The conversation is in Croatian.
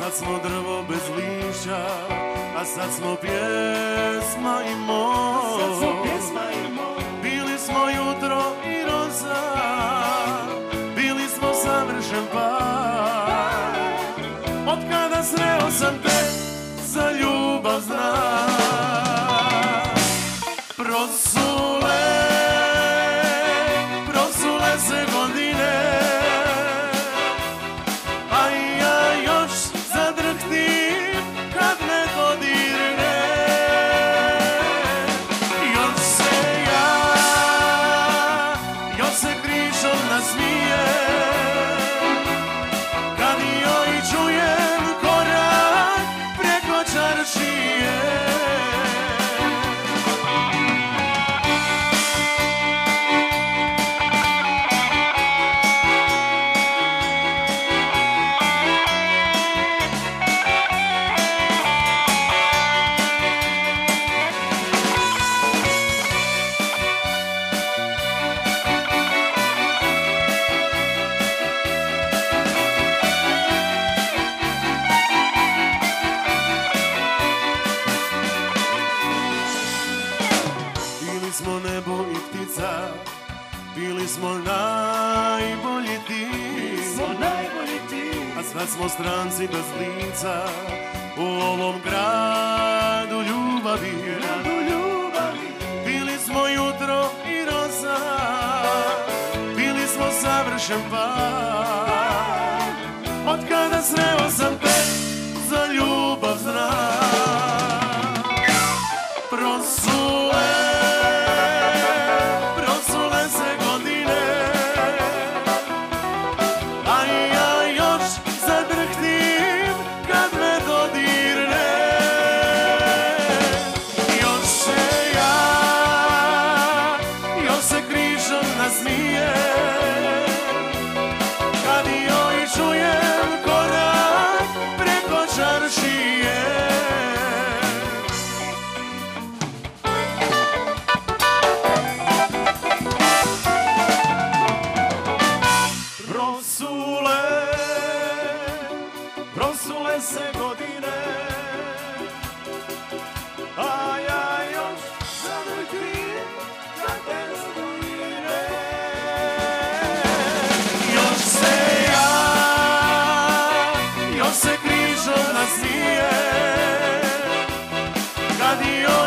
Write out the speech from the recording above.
sad smo drvo bez lišća, a sad smo pjesma i mor. Bili smo jutro i roza, bili smo savršen par. Od kada sreo sam te, za ljubav znam. Prosule se godine, a ja još zadrhtim kad me dodirne. Još se križom nasmije, kad joj čujem korak preko čaršije. Bili smo nebo i ptica, bili smo najbolji ti, a sad smo stranci bez lica u ovom gradu ljubavi. Bili smo jutro i roza, bili smo savršen par. Od kada sreo sam te, za ljubav znam. Prosule se godine, a ja još zadrhtim kad me dodirne. Još se križom nasmije, kad joj čujem korak preko čaršije. Prosule se godine, a ja još zadrhtim kad te dodirne. Još se križom nasmije, kad joj